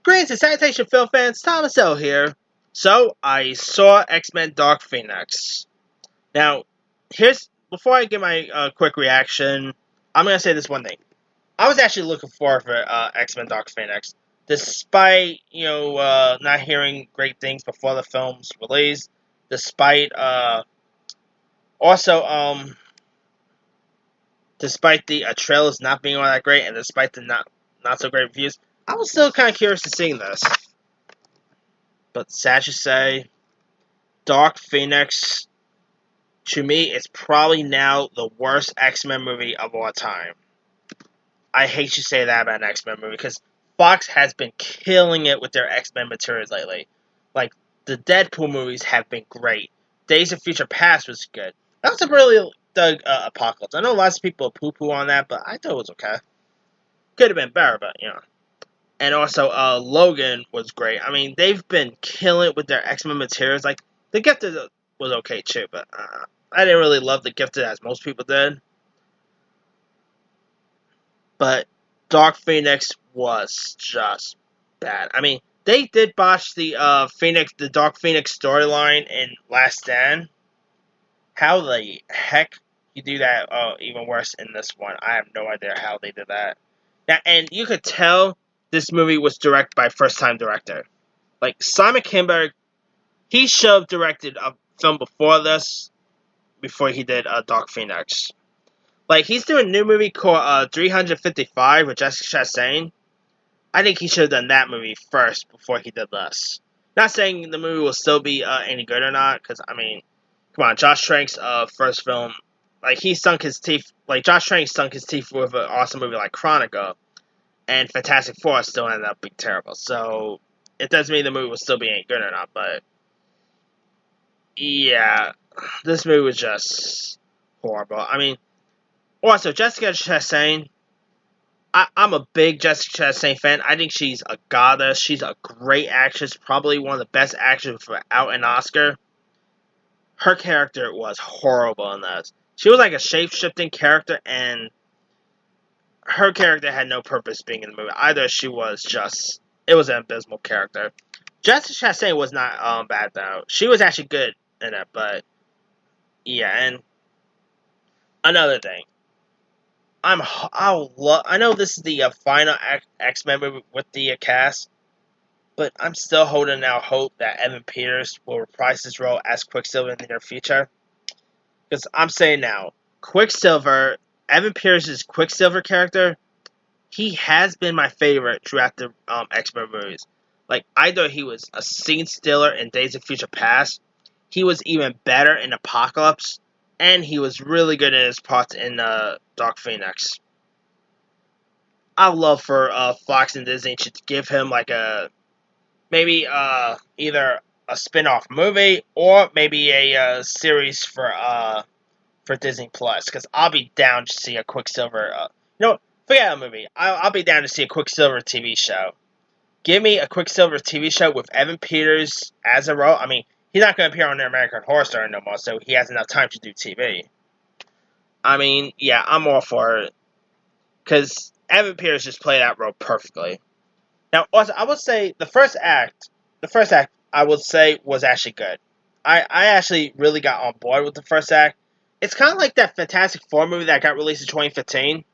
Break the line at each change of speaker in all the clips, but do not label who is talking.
Greetings and sanitation film fans, Thomas L here. So, I saw X-Men Dark Phoenix. Now, before I give my quick reaction, I'm going to say this one thing. I was actually looking forward for X-Men Dark Phoenix. Despite, not hearing great things before the film's release, despite, also, despite the trailers not being all that great, and despite the not so great reviews, I was still kind of curious to see this. But sad to say, Dark Phoenix, to me, is probably now the worst X-Men movie of all time. I hate to say that about an X-Men movie, because Fox has been killing it with their X-Men materials lately. Like, the Deadpool movies have been great. Days of Future Past was good. I also really dug Apocalypse. I know lots of people poo-poo on that, but I thought it was okay. Could have been better, but, And also, Logan was great. I mean, they've been killing it with their X-Men materials. Like, The Gifted was okay, too, but I didn't really love The Gifted as most people did. But Dark Phoenix was just bad. I mean, they did botch the Dark Phoenix storyline in Last Stand. How the heck you do that even worse in this one? I have no idea how they did that. Now, and you could tell this movie was directed by a first-time director. Like, Simon Kinberg, he should have directed a film before this, before he did Dark Phoenix. Like, he's doing a new movie called 355 with Jessica Chastain. I think he should have done that movie first before he did this. Not saying the movie will still be any good or not, because, I mean, come on, Josh Trank's first film, like, he sunk his teeth, like, Josh Trank sunk his teeth with an awesome movie like Chronica, and Fantastic Four still ended up being terrible, so it doesn't mean the movie will still be any good or not, but yeah, this movie was just horrible. I mean, also, Jessica Chastain, I'm a big Jessica Chastain fan. I think she's a goddess. She's a great actress, probably one of the best actors without an Oscar. Her character was horrible in this. She was like a shape-shifting character, and her character had no purpose being in the movie. Either she was just... It was an abysmal character. Jessica Chastain was not bad, though. She was actually good in it, but... Yeah, and... Another thing. I know this is the final X-Men movie with the cast, but I'm still holding out hope that Evan Peters will reprise his role as Quicksilver in the near future. Because I'm saying now, Quicksilver, Evan Peters' Quicksilver character, he has been my favorite throughout the X-Men movies. Like, I thought he was a scene stealer in Days of Future Past. He was even better in Apocalypse. And he was really good in his parts in Dark Phoenix. I would love for Fox and Disney to give him like maybe either a spin-off movie or maybe a series for Disney Plus, because I'll be down to see a Quicksilver. Forget a movie. I'll be down to see a Quicksilver TV show. Give me a Quicksilver TV show with Evan Peters as a role. I mean, he's not going to appear on the American Horror Story no more, so he has enough time to do TV. I mean, yeah, I'm all for it, because Evan Peters just played that role perfectly. Now, also, I would say the first act, I would say, was actually good. I actually really got on board with the first act. It's kind of like that Fantastic Four movie that got released in 2015.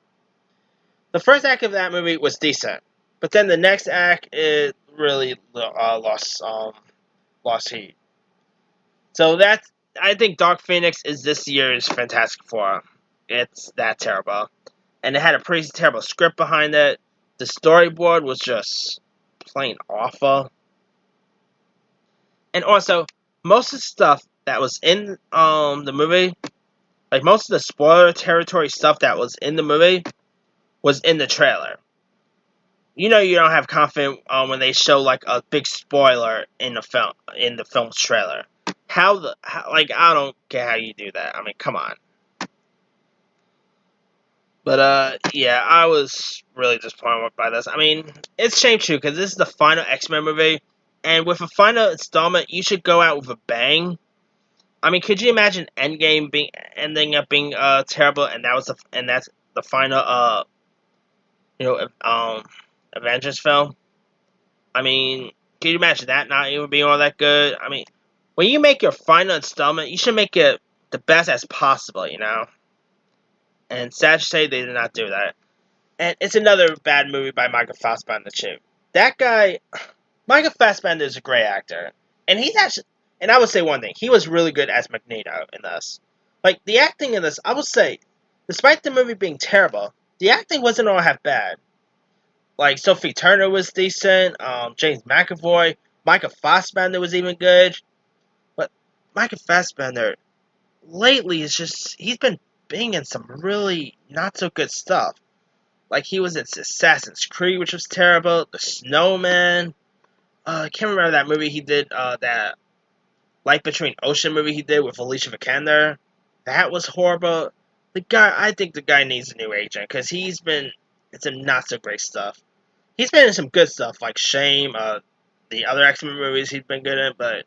The first act of that movie was decent, but then the next act, it really lost heat. So I think Dark Phoenix is this year's Fantastic Four. It's that terrible. And it had a pretty terrible script behind it. The storyboard was just plain awful. And also, most of the stuff that was in the movie, like most of the spoiler territory stuff that was in the movie, was in the trailer. You don't have confidence when they show like a big spoiler in the film's trailer. I don't get how you do that. I mean, come on. But, yeah, I was really disappointed by this. I mean, it's a shame, too, because this is the final X-Men movie, and with a final installment, you should go out with a bang. I mean, could you imagine Endgame ending up being terrible, and that's the final, Avengers film? I mean, can you imagine that not even being all that good? I mean, when you make your final installment, you should make it the best as possible, you know? And sad to say, they did not do that. And it's another bad movie by Michael Fassbender, too. That guy, Michael Fassbender is a great actor. And he's actually, and I would say one thing, he was really good as Magneto in this. Like, the acting in this, I would say, despite the movie being terrible, the acting wasn't all half bad. Like, Sophie Turner was decent, James McAvoy, Michael Fassbender was even good. But Michael Fassbender, lately, is just, he's been being in some really not so good stuff. Like, he was in Assassin's Creed, which was terrible, The Snowman. I can't remember that movie he did, that Life Between Ocean movie he did with Alicia Vikander. That was horrible. I think the guy needs a new agent, because he's been in some not so great stuff. He's been in some good stuff, like Shame, the other X-Men movies he's been good in, but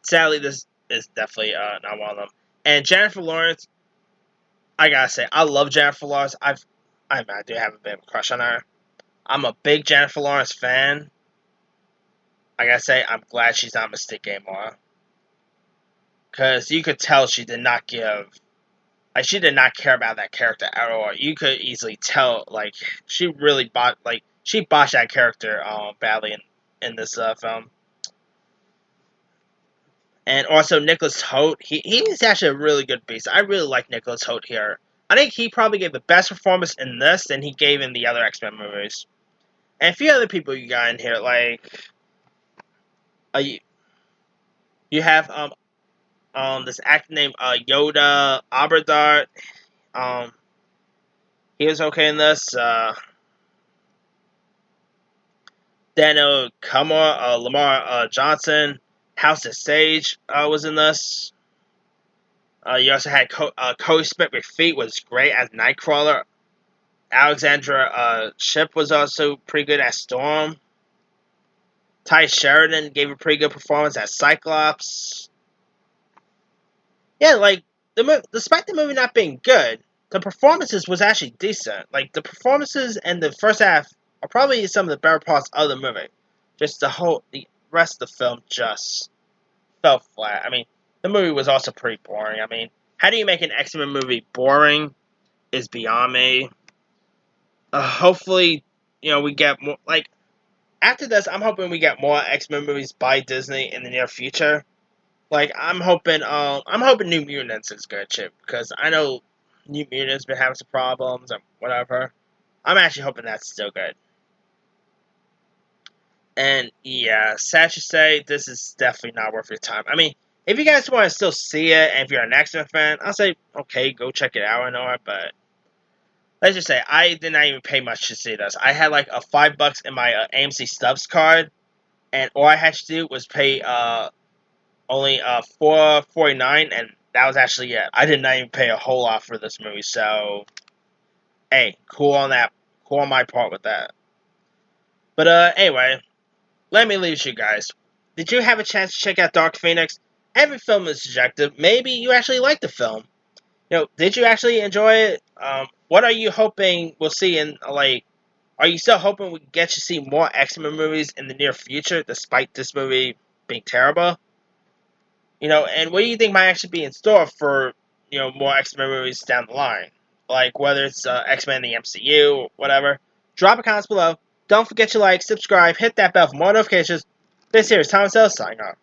sadly, this is definitely not one of them. And Jennifer Lawrence, I gotta say, I love Jennifer Lawrence. I do have a bit of a crush on her. I'm a big Jennifer Lawrence fan. I gotta say, I'm glad she's not Mystique anymore. Because you could tell she did not she did not care about that character at all. You could easily tell, like, she botched that character badly in this film. And also Nicholas Hoult, he's actually a really good beast. I really like Nicholas Hoult here. I think he probably gave the best performance in this than he gave in the other X-Men movies. And a few other people you got in here, like you have this actor named Yoda Aberdart. He was okay in this. Daniel Kumar, Lamar Johnson, House of Sage was in this. You also had Cody Smith-McPhee was great as Nightcrawler. Alexandra Shipp was also pretty good as Storm. Ty Sheridan gave a pretty good performance as Cyclops. Yeah, like despite the movie not being good, the performances was actually decent. Like the performances and the first half are probably some of the better parts of the movie. Just the rest of the film just fell flat. I mean, the movie was also pretty boring. I mean, how do you make an X-Men movie boring is beyond me. Hopefully, we get more. Like, after this, I'm hoping we get more X-Men movies by Disney in the near future. Like, I'm hoping New Mutants is good, too, because I know New Mutants been having some problems and whatever. I'm actually hoping that's still good. And yeah, sad to say, this is definitely not worth your time. I mean, if you guys want to still see it, and if you're an X-Men fan, I'll say, okay, go check it out. I know it, but let's just say I did not even pay much to see this. I had like a $5 in my AMC Stubs card, and all I had to do was pay only $4.49, and that was actually it. I did not even pay a whole lot for this movie, so hey, cool on my part with that. But anyway, let me leave you guys. Did you have a chance to check out Dark Phoenix? Every film is subjective. Maybe you actually liked the film. Did you actually enjoy it? What are you hoping we'll see in, like, are you still hoping we get to see more X-Men movies in the near future, despite this movie being terrible? And what do you think might actually be in store for, more X-Men movies down the line? Like, whether it's X-Men in the MCU or whatever. Drop a comments below. Don't forget to like, subscribe, hit that bell for more notifications. This here is Tom Sells signing off.